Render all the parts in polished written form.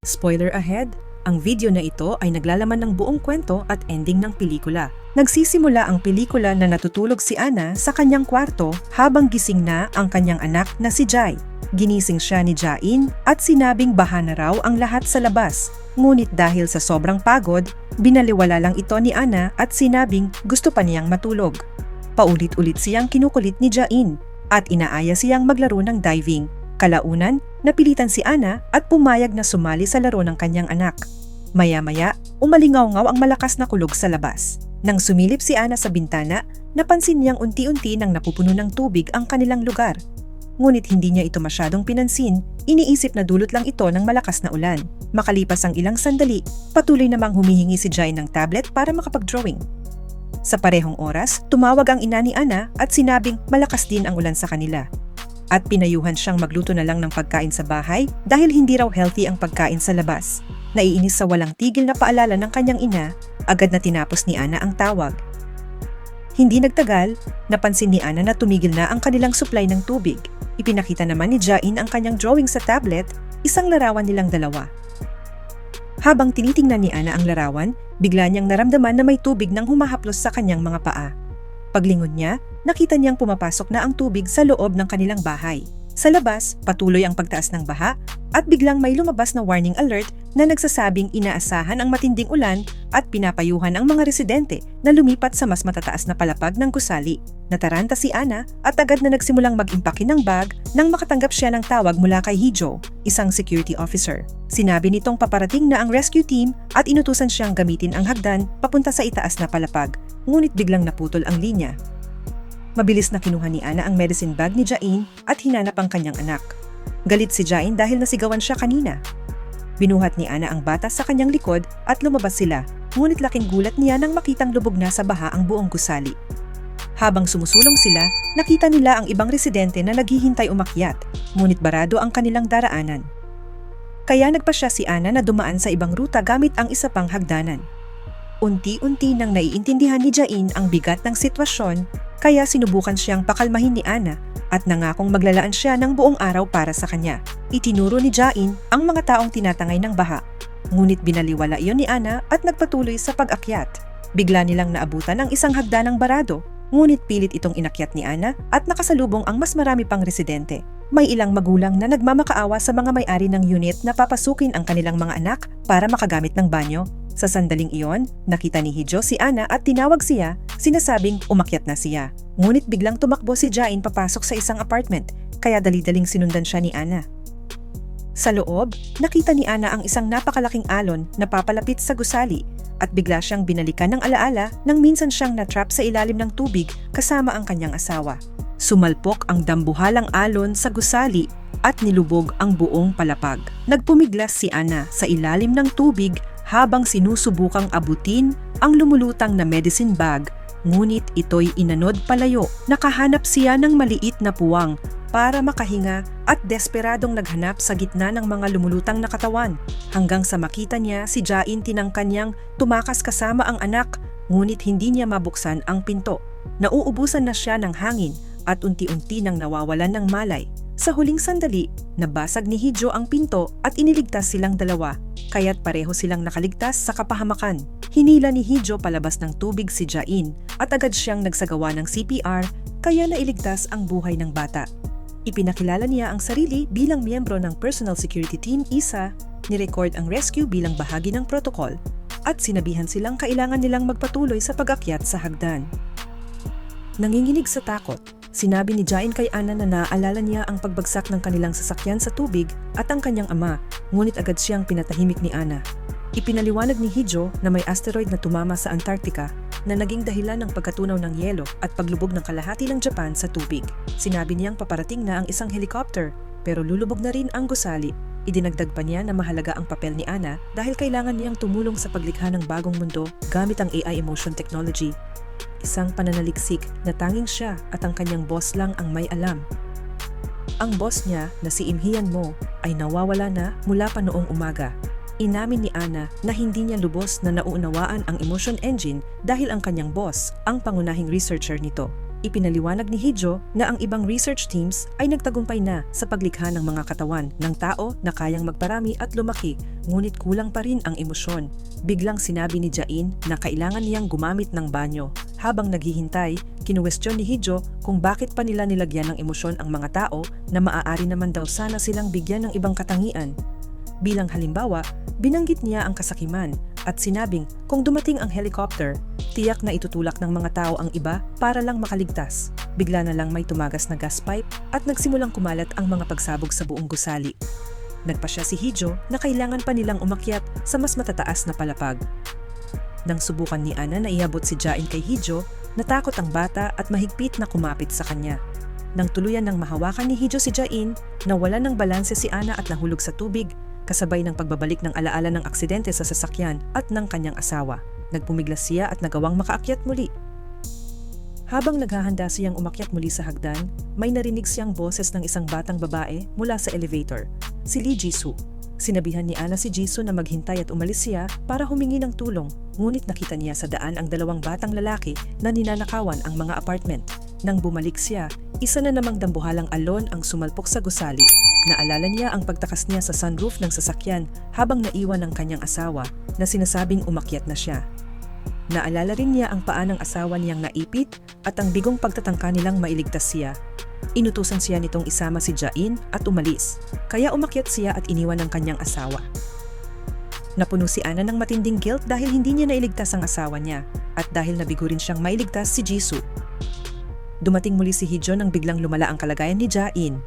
Spoiler ahead, ang video na ito ay naglalaman ng buong kwento at ending ng pelikula. Nagsisimula ang pelikula na natutulog si Ana sa kanyang kwarto habang gising na ang kanyang anak na si Jai. Ginising siya ni Jain at sinabing baha na raw ang lahat sa labas. Ngunit dahil sa sobrang pagod, binaliwala lang ito ni Ana at sinabing gusto pa niyang matulog. Paulit-ulit siyang kinukulit ni Jain at inaaya siyang maglaro ng diving. Kalaunan, napilitan si Ana at pumayag na sumali sa laro ng kanyang anak. Maya-maya, umalingaw-ngaw ang malakas na kulog sa labas. Nang sumilip si Ana sa bintana, napansin niyang unti-unti nang napupuno ng tubig ang kanilang lugar. Ngunit hindi niya ito masyadong pinansin, iniisip na dulot lang ito ng malakas na ulan. Makalipas ang ilang sandali, patuloy namang humihingi si Jai ng tablet para makapag-drawing. Sa parehong oras, tumawag ang ina ni Ana at sinabing malakas din ang ulan sa kanila. At pinayuhan siyang magluto na lang ng pagkain sa bahay dahil hindi raw healthy ang pagkain sa labas. Naiinis sa walang tigil na paalala ng kanyang ina, agad na tinapos ni Ana ang tawag. Hindi nagtagal, napansin ni Ana na tumigil na ang kanilang supply ng tubig. Ipinakita naman ni Jain ang kanyang drawing sa tablet, isang larawan nilang dalawa. Habang tinitingnan ni Ana ang larawan, bigla niyang naramdaman na may tubig nang humahaplos sa kanyang mga paa. Paglingon niya, nakita niyang pumapasok na ang tubig sa loob ng kanilang bahay. Sa labas, patuloy ang pagtaas ng baha at biglang may lumabas na warning alert na nagsasabing inaasahan ang matinding ulan at pinapayuhan ang mga residente na lumipat sa mas matataas na palapag ng gusali. Nataranta si Ana at agad na nagsimulang mag-impake ng bag nang makatanggap siya ng tawag mula kay Hijo, isang security officer. Sinabi nitong paparating na ang rescue team at inutusan siyang gamitin ang hagdan papunta sa itaas na palapag, ngunit biglang naputol ang linya. Mabilis na kinuha ni Ana ang medicine bag ni Jain at hinanap ang kanyang anak. Galit si Jain dahil nasigawan siya kanina. Binuhat ni Ana ang bata sa kanyang likod at lumabas sila, ngunit laking gulat niya nang makitang lubog na sa baha ang buong gusali. Habang sumusulong sila, nakita nila ang ibang residente na naghihintay umakyat, ngunit barado ang kanilang daraanan. Kaya nagpasya si Ana na dumaan sa ibang ruta gamit ang isa pang hagdanan. Unti-unti nang naiintindihan ni Jain ang bigat ng sitwasyon, kaya sinubukan siyang pakalmahin ni Ana at nangakong maglalaan siya ng buong araw para sa kanya. Itinuro ni Jain ang mga taong tinatangay ng baha, ngunit binaliwala iyon ni Ana at nagpatuloy sa pag-akyat. Bigla nilang naabutan ang isang hagdanang barado, ngunit pilit itong inakyat ni Ana at nakasalubong ang mas marami pang residente. May ilang magulang na nagmamakaawa sa mga may-ari ng unit na papasukin ang kanilang mga anak para makagamit ng banyo. Sa sandaling iyon, nakita ni Hijo si Ana at tinawag siya, sinasabing umakyat na siya. Ngunit biglang tumakbo si Jain papasok sa isang apartment, kaya dali-daling sinundan siya ni Ana. Sa loob, nakita ni Ana ang isang napakalaking alon na papalapit sa gusali at bigla siyang binalikan ng alaala nang minsan siyang natrap sa ilalim ng tubig kasama ang kanyang asawa. Sumalpok ang dambuhalang alon sa gusali at nilubog ang buong palapag. Nagpumiglas si Ana sa ilalim ng tubig habang sinusubukang abutin ang lumulutang na medicine bag, ngunit ito'y inanod palayo. Nakahanap siya ng maliit na puwang para makahinga at desperadong naghanap sa gitna ng mga lumulutang na katawan, hanggang sa makita niya si Jain tinangkan niyang tumakas kasama ang anak, ngunit hindi niya mabuksan ang pinto. Nauubusan na siya ng hangin at unti-unti nang nawawalan ng malay. Sa huling sandali, nabasag ni Hijo ang pinto at iniligtas silang dalawa, kaya't pareho silang nakaligtas sa kapahamakan. Hinila ni Hijo palabas ng tubig si Jain at agad siyang nagsagawa ng CPR, kaya nailigtas ang buhay ng bata. Ipinakilala niya ang sarili bilang miyembro ng Personal Security Team ISA, nirecord ang rescue bilang bahagi ng protocol, at sinabihan silang kailangan nilang magpatuloy sa pag-akyat sa hagdan. Nanginginig sa takot, sinabi ni Jain kay Ana na naaalala niya ang pagbagsak ng kanilang sasakyan sa tubig at ang kanyang ama, ngunit agad siyang pinatahimik ni Ana. Ipinaliwanag ni Hijo na may asteroid na tumama sa Antarctica na naging dahilan ng pagkatunaw ng yelo at paglubog ng kalahati ng Japan sa tubig. Sinabi niyang paparating na ang isang helicopter, pero lulubog na rin ang gusali. Idinagdag pa niya na mahalaga ang papel ni Ana dahil kailangan niyang tumulong sa paglikha ng bagong mundo gamit ang AI emotion technology. Isang pananaliksik na tanging siya at ang kanyang boss lang ang may alam. Ang boss niya na si Imhian Mo ay nawawala na mula pa noong umaga. Inamin ni Ana na hindi niya lubos na nauunawaan ang emotion engine dahil ang kanyang boss ang pangunahing researcher nito. Ipinaliwanag ni Hijo na ang ibang research teams ay nagtagumpay na sa paglikha ng mga katawan ng tao na kayang magparami at lumaki, ngunit kulang pa rin ang emosyon. Biglang sinabi ni Jain na kailangan niyang gumamit ng banyo. Habang naghihintay, kinuwestiyon ni Hijo kung bakit pa nila nilagyan ng emosyon ang mga tao na maaari naman daw sana silang bigyan ng ibang katangian. Bilang halimbawa, binanggit niya ang kasakiman at sinabing kung dumating ang helicopter, tiyak na itutulak ng mga tao ang iba para lang makaligtas. Bigla na lang may tumagas na gas pipe at nagsimulang kumalat ang mga pagsabog sa buong gusali. Nagpasya si Hijo na kailangan pa nilang umakyat sa mas matataas na palapag. Nang subukan ni Ana na iabot si Jain kay Hijo, natakot ang bata at mahigpit na kumapit sa kanya. Nang tuluyan ng mahawakan ni Hijo si Jain, nawala ng balanse si Ana at nahulog sa tubig, kasabay ng pagbabalik ng alaala ng aksidente sa sasakyan at ng kanyang asawa. Nagpumiglas siya at nagawang makaakyat muli. Habang naghahanda siyang umakyat muli sa hagdan, may narinig siyang boses ng isang batang babae mula sa elevator, si Lee Jisoo. Sinabihan ni Ana si Jisoo na maghintay at umalis siya para humingi ng tulong, ngunit nakita niya sa daan ang dalawang batang lalaki na ninanakawan ang mga apartment. Nang bumalik siya, isa na namang dambuhalang alon ang sumalpok sa gusali. Naalala niya ang pagtakas niya sa sunroof ng sasakyan habang naiwan ng kanyang asawa na sinasabing umakyat na siya. Naalala rin niya ang paa ng asawa niyang naipit at ang bigong pagtatangka nilang mailigtas siya. Inutusan siya nitong isama si Jain at umalis, kaya umakyat siya at iniwan ng kanyang asawa. Napuno si Ana ng matinding guilt dahil hindi niya nailigtas ang asawa niya at dahil nabigo rin siyang mailigtas si Jisoo. Dumating muli si Hijo nang biglang lumala ang kalagayan ni Jain.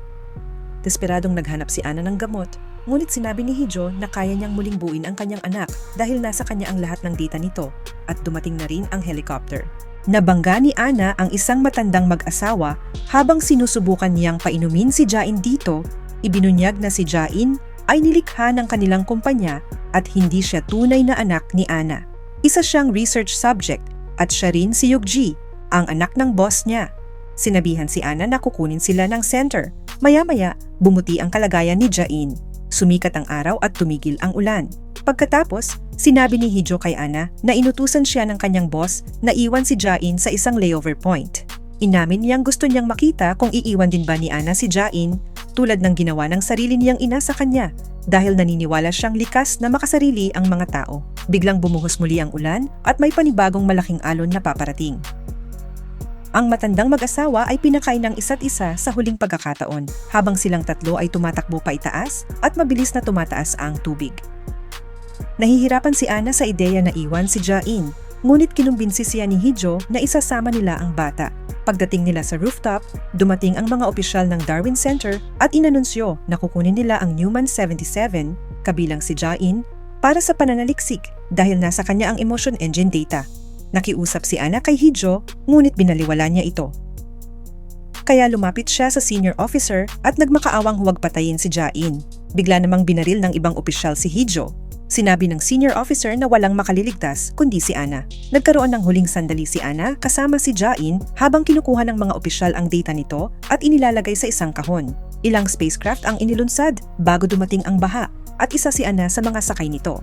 Desperadong naghanap si Ana ng gamot, ngunit sinabi ni Hijo na kaya niyang muling buuin ang kanyang anak dahil nasa kanya ang lahat ng data nito at dumating na rin ang helicopter. Nabangga ni Ana ang isang matandang mag-asawa habang sinusubukan niyang painumin si Jain dito. Ibinunyag na si Jain ay nilikha ng kanilang kumpanya at hindi siya tunay na anak ni Ana. Isa siyang research subject at siya rin si Yukji, ang anak ng boss niya. Sinabihan si Ana na kukunin sila ng center. Maya-maya, bumuti ang kalagayan ni Jain. Sumikat ang araw at tumigil ang ulan. Pagkatapos, sinabi ni Hijo kay Ana na inutusan siya ng kanyang boss na iwan si Jain sa isang layover point. Inamin niyang gusto niyang makita kung iiwan din ba ni Ana si Jain tulad ng ginawa ng sarili niyang ina sa kanya dahil naniniwala siyang likas na makasarili ang mga tao. Biglang bumuhos muli ang ulan at may panibagong malaking alon na paparating. Ang matandang mag-asawa ay pinakain ng isa't isa sa huling pagkakataon habang silang tatlo ay tumatakbo pa itaas at mabilis na tumataas ang tubig. Nahihirapan si Ana sa ideya na iwan si Jain, ngunit kinumbinsi siya ni Hijo na isasama nila ang bata. Pagdating nila sa rooftop, dumating ang mga opisyal ng Darwin Center at inanunsyo na kukunin nila ang Newman 77, kabilang si Jain, para sa pananaliksik dahil nasa kanya ang emotion engine data. Nakiusap si Ana kay Hijo, ngunit binaliwala niya ito. Kaya lumapit siya sa senior officer at nagmakaawang huwag patayin si Jain. Bigla namang binaril ng ibang opisyal si Hijo. Sinabi ng senior officer na walang makaliligtas kundi si Ana. Nagkaroon ng huling sandali si Ana kasama si Jain habang kinukuha ng mga opisyal ang data nito at inilalagay sa isang kahon. Ilang spacecraft ang inilunsad bago dumating ang baha at isa si Ana sa mga sakay nito.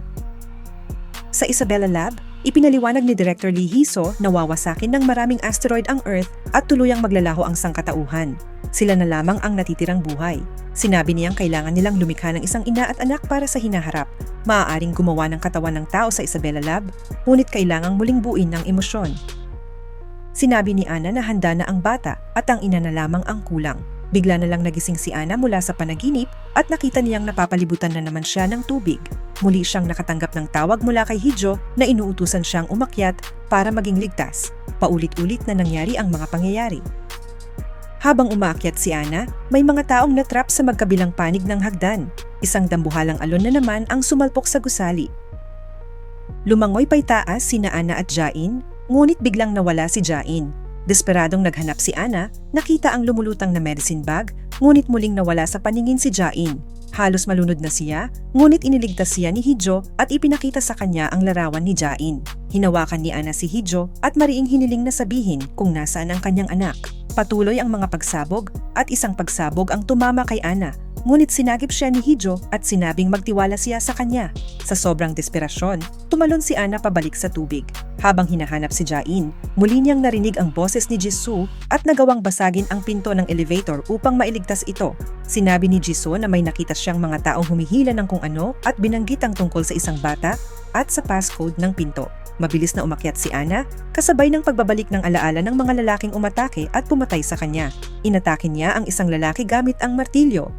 Sa Isabela Lab, ipinaliwanag ni Director Lee Hiso na wawasakin ng maraming asteroid ang Earth at tuluyang maglalaho ang sangkatauhan. Sila na lamang ang natitirang buhay. Sinabi niyang kailangan nilang lumikha ng isang ina at anak para sa hinaharap. Maaaring gumawa ng katawan ng tao sa Isabela Lab, ngunit kailangang muling buuin ng emosyon. Sinabi ni Ana na handa na ang bata at ang ina na lamang ang kulang. Bigla na lang nagising si Ana mula sa panaginip at nakita niyang napapalibutan na naman siya ng tubig. Muli siyang nakatanggap ng tawag mula kay Hijo na inuutusan siyang umakyat para maging ligtas. Paulit-ulit na nangyari ang mga pangyayari. Habang umaakyat si Ana, may mga taong natrap sa magkabilang panig ng hagdan. Isang dambuhalang alon na naman ang sumalpok sa gusali. Lumangoy paitaas sina Ana at Jain, ngunit biglang nawala si Jain. Desperadong naghanap si Ana, nakita ang lumulutang na medicine bag, ngunit muling nawala sa paningin si Jain. Halos malunod na siya, ngunit iniligtas siya ni Hijo at ipinakita sa kanya ang larawan ni Jain. Hinawakan ni Ana si Hijo at mariing hiniling na sabihin kung nasaan ang kanyang anak. Patuloy ang mga pagsabog at isang pagsabog ang tumama kay Ana ngunit sinagip siya ni Hijo at sinabing magtiwala siya sa kanya. Sa sobrang desperasyon, tumalon si Ana pabalik sa tubig. Habang hinahanap si Jain, muli niyang narinig ang boses ni Jisoo at nagawang basagin ang pinto ng elevator upang mailigtas ito. Sinabi ni Jisoo na may nakita siyang mga taong humihila ng kung ano at binanggit ang tungkol sa isang bata at sa passcode ng pinto. Mabilis na umakyat si Ana, kasabay ng pagbabalik ng alaala ng mga lalaking umatake at pumatay sa kanya. Inatake niya ang isang lalaki gamit ang martilyo.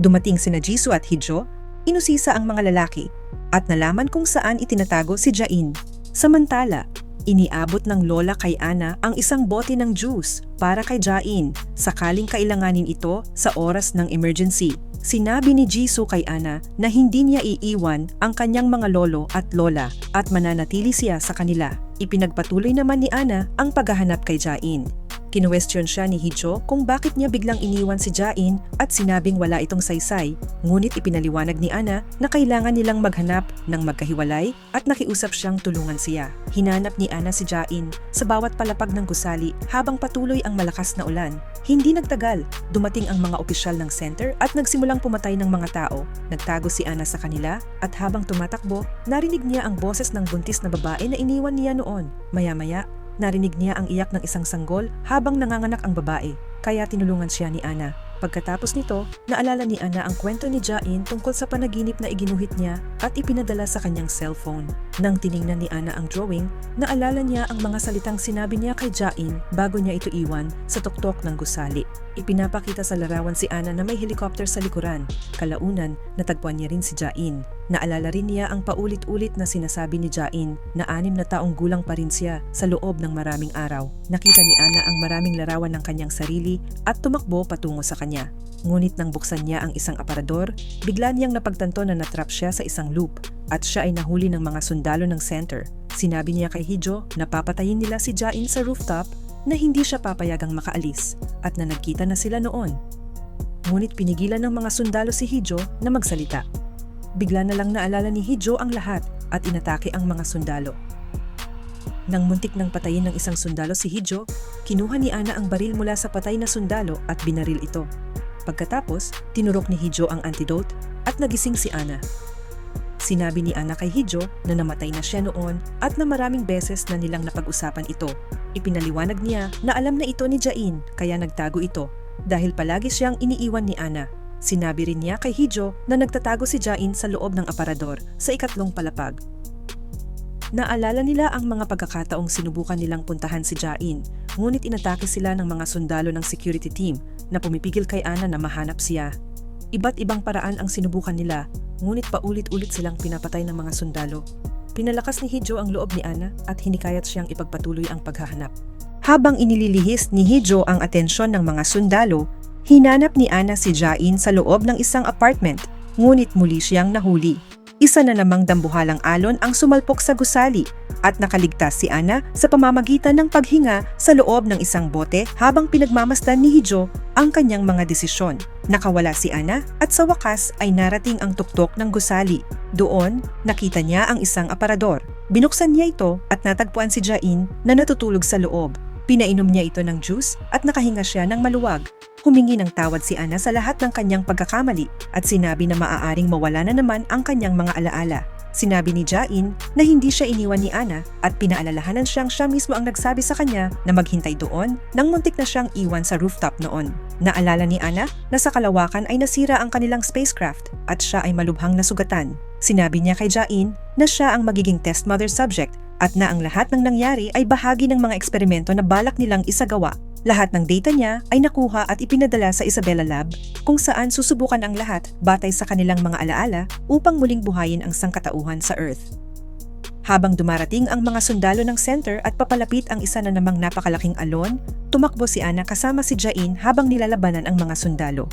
Dumating sina Jisoo at Hijo, inusisa ang mga lalaki, at nalaman kung saan itinatago si Jain. Samantala, iniabot ng lola kay Ana ang isang bote ng juice para kay Jain, sakaling kailanganin ito sa oras ng emergency. Sinabi ni Jisoo kay Ana na hindi niya iiwan ang kanyang mga lolo at lola at mananatili siya sa kanila. Ipinagpatuloy naman ni Ana ang paghahanap kay Jain. Kinuwestiyon siya ni Hijo kung bakit niya biglang iniwan si Jain at sinabing wala itong saysay, ngunit ipinaliwanag ni Ana na kailangan nilang maghanap ng magkahiwalay at nakiusap siyang tulungan siya. Hinanap ni Ana si Jain sa bawat palapag ng gusali habang patuloy ang malakas na ulan. Hindi nagtagal, dumating ang mga opisyal ng center at nagsimulang pumatay ng mga tao. Nagtago si Ana sa kanila at habang tumatakbo, narinig niya ang boses ng buntis na babae na iniwan niya noon. Maya-maya, narinig niya ang iyak ng isang sanggol habang nanganganak ang babae, kaya tinulungan siya ni Ana. Pagkatapos nito, naalala ni Ana ang kwento ni Jain tungkol sa panaginip na iginuhit niya at ipinadala sa kanyang cellphone. Nang tiningnan ni Ana ang drawing, naalala niya ang mga salitang sinabi niya kay Jain bago niya ito iwan sa tuktok ng gusali. Ipinapakita sa larawan si Ana na may helicopter sa likuran. Kalaunan, natagpuan niya rin si Jain. Naalala rin niya ang paulit-ulit na sinasabi ni Jain na 6 na taong gulang pa rin siya sa loob ng maraming araw. Nakita ni Ana ang maraming larawan ng kanyang sarili at tumakbo patungo sa kanya. Ngunit nang buksan niya ang isang aparador, bigla niyang napagtanto na natrap siya sa isang loop at siya ay nahuli ng mga sundalo ng center. Sinabi niya kay Hijo na papatayin nila si Jain sa rooftop na hindi siya papayagang makaalis at na nagkita na sila noon. Ngunit pinigilan ng mga sundalo si Hijo na magsalita. Bigla na lang naalala ni Hijo ang lahat at inatake ang mga sundalo. Nang muntik nang patayin ng isang sundalo si Hijo, kinuha ni Ana ang baril mula sa patay na sundalo at binaril ito. Pagkatapos, tinurok ni Hijo ang antidote at nagising si Ana. Sinabi ni Ana kay Hijo na namatay na siya noon at na maraming beses na nilang napag-usapan ito. Ipinaliwanag niya na alam na ito ni Jain kaya nagtago ito dahil palagi siyang iniiwan ni Ana. Sinabi rin niya kay Hijo na nagtatago si Jain sa loob ng aparador sa ikatlong palapag. Naalala nila ang mga pagkakataong sinubukan nilang puntahan si Jain, ngunit inatake sila ng mga sundalo ng security team na pumipigil kay Ana na mahanap siya. Iba't ibang paraan ang sinubukan nila, ngunit paulit-ulit silang pinapatay ng mga sundalo. Pinalakas ni Hijo ang loob ni Ana at hinikayat siyang ipagpatuloy ang paghahanap. Habang inililihis ni Hijo ang atensyon ng mga sundalo, hinanap ni Ana si Jain sa loob ng isang apartment, ngunit muli siyang nahuli. Isa na namang dambuhalang alon ang sumalpok sa gusali at nakaligtas si Ana sa pamamagitan ng paghinga sa loob ng isang bote habang pinagmamasdan ni Hijo ang kanyang mga desisyon. Nakawala si Ana at sa wakas ay narating ang tuktok ng gusali. Doon, nakita niya ang isang aparador. Binuksan niya ito at natagpuan si Jain na natutulog sa loob. Pinainom niya ito ng juice at nakahinga siya ng maluwag. Humingi ng tawad si Ana sa lahat ng kanyang pagkakamali at sinabi na maaaring mawala na naman ang kanyang mga alaala. Sinabi ni Jain na hindi siya iniwan ni Ana at pinaalalahanan siyang siya mismo ang nagsabi sa kanya na maghintay doon nang muntik na siyang iwan sa rooftop noon. Naalala ni Ana na sa kalawakan ay nasira ang kanilang spacecraft at siya ay malubhang nasugatan. Sinabi niya kay Jain na siya ang magiging test mother subject at na ang lahat ng nangyari ay bahagi ng mga eksperimento na balak nilang isagawa. Lahat ng data niya ay nakuha at ipinadala sa Isabela Lab kung saan susubukan ang lahat batay sa kanilang mga alaala upang muling buhayin ang sangkatauhan sa Earth. Habang dumarating ang mga sundalo ng center at papalapit ang isa na namang napakalaking alon, tumakbo si Ana kasama si Jain habang nilalabanan ang mga sundalo.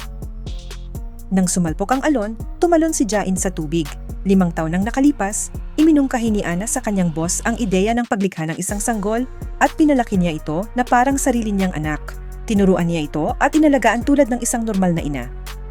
Nang sumalpok ang alon, tumalon si Jain sa tubig. 5 taon nang nakalipas, iminungkahi ni Ana sa kanyang boss ang ideya ng paglikha ng isang sanggol at pinalaki niya ito na parang sarili niyang anak. Tinuruan niya ito at inalagaan tulad ng isang normal na ina.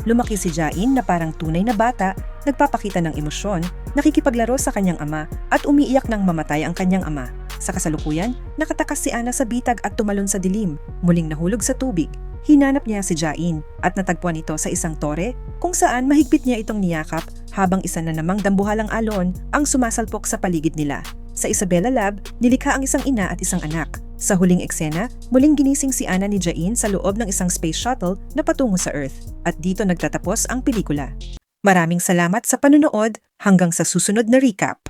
Lumaki si Jain na parang tunay na bata, nagpapakita ng emosyon, nakikipaglaro sa kanyang ama at umiiyak nang mamatay ang kanyang ama. Sa kasalukuyan, nakatakas si Ana sa bitag at tumalon sa dilim, muling nahulog sa tubig. hinanap niya si Jain at natagpuan ito sa isang tore kung saan mahigpit niya itong niyakap habang isa na namang dambuhalang alon ang sumasalpok sa paligid nila. Sa Isabela Lab, nilikha ang isang ina at isang anak. Sa huling eksena, muling ginising si Ana ni Jain sa loob ng isang space shuttle na patungo sa Earth. At dito nagtatapos ang pelikula. Maraming salamat sa panunood, hanggang sa susunod na recap.